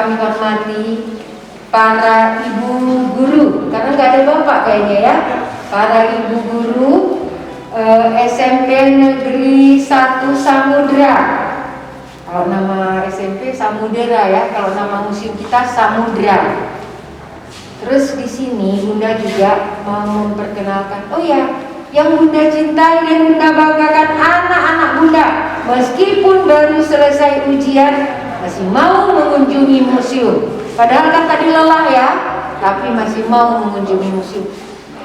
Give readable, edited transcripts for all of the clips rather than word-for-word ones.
kami hormati para ibu guru, karena nggak ada bapak kayaknya ya, para ibu guru SMP Negeri 1 Samudra. Kalau nama SMP Samudra ya, kalau nama museum kita Samudra. Terus di sini Bunda juga mau memperkenalkan, oh ya, yang Bunda cintai dan Bunda banggakan anak-anak Bunda, meskipun baru selesai ujian masih mau mengunjungi museum. Padahal kan tadi lelah ya, tapi masih mau mengunjungi museum.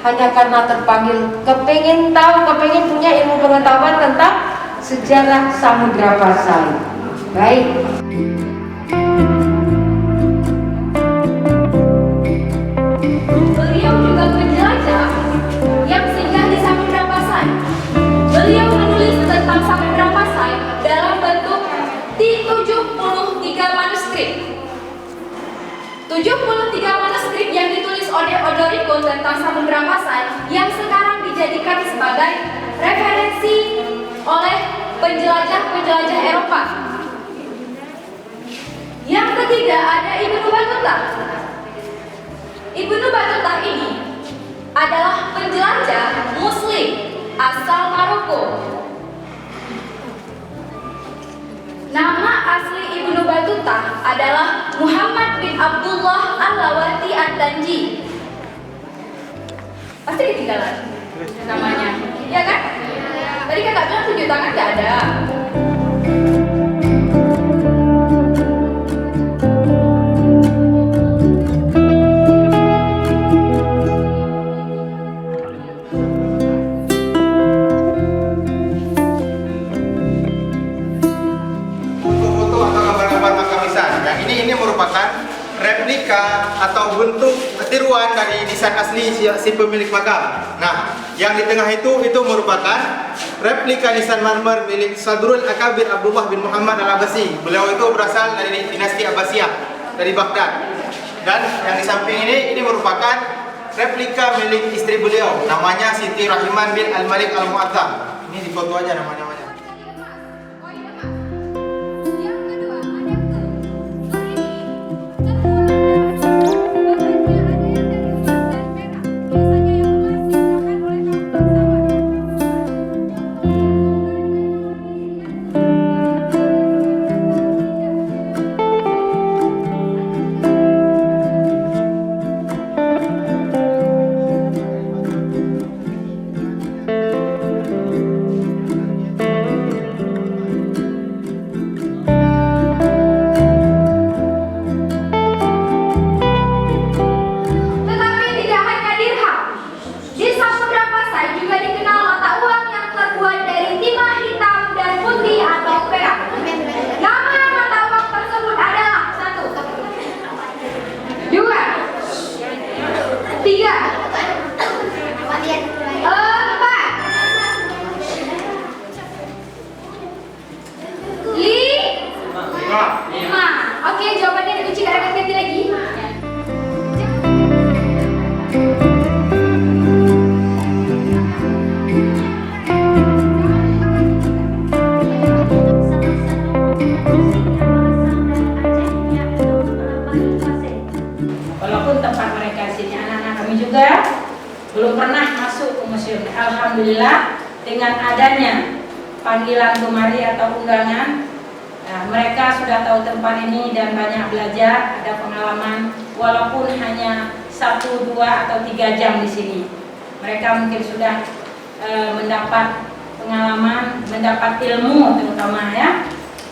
Hanya karena terpanggil, kepengen tahu, kepengen punya ilmu pengetahuan tentang sejarah Samudra Pasai. Baik. Beliau juga penjelajah yang singgah di Samudra Pasai. Beliau menulis tentang Samudra Pasai dalam bentuk 73 manuskrip. 73 manuskrip yang ditulis oleh Odorico tentang Samudra Pasai yang sekarang dijadikan sebagai referensi oleh penjelajah-penjelajah Eropa. Yang ketiga ada Ibnu Battuta. Ibnu Battuta ini adalah penjelajah Muslim asal Maroko. Nama asli Ibnu Battuta adalah Muhammad bin Abdullah Al-Lawati At-Tanji. Pasti ketinggalan namanya, ya kan? Tadi kakak bilang tunjuk tangan gak ada. Replika atau bentuk tiruan dari desain asli si pemilik makam. Nah, yang di tengah itu merupakan replika nisan marmer milik Sadrul Akabir Abdullah bin Muhammad Al-Abbasi. Beliau itu berasal dari dinasti Abbasiyah dari Baghdad. Dan yang di samping ini merupakan replika milik istri beliau, namanya Siti Rahiman bin Al-Malik Al-Mu'azzam. Ini di foto aja namanya. Oke, jawabannya dikunci karena ganti lagi. Walaupun tempat mereka sini anak-anak kami juga belum pernah masuk ke museum. Alhamdulillah dengan adanya panggilan kemari atau undangan, nah, mereka sudah tahu tempat ini dan banyak belajar, ada pengalaman walaupun hanya 1, 2, atau 3 jam di sini. Mereka mungkin sudah mendapat pengalaman, mendapat ilmu terutama ya.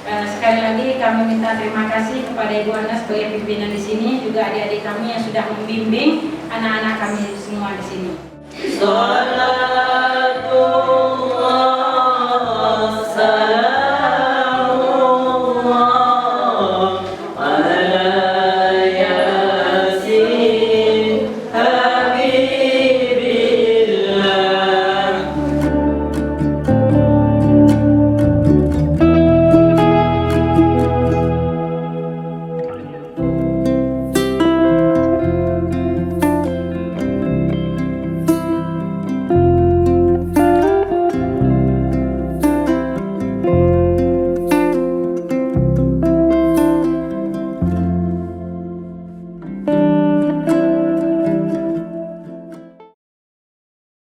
Sekali lagi kami minta terima kasih kepada Ibu Ana sebagai pimpinan di sini, juga adik-adik kami yang sudah membimbing anak-anak kami semua di sini. Salatu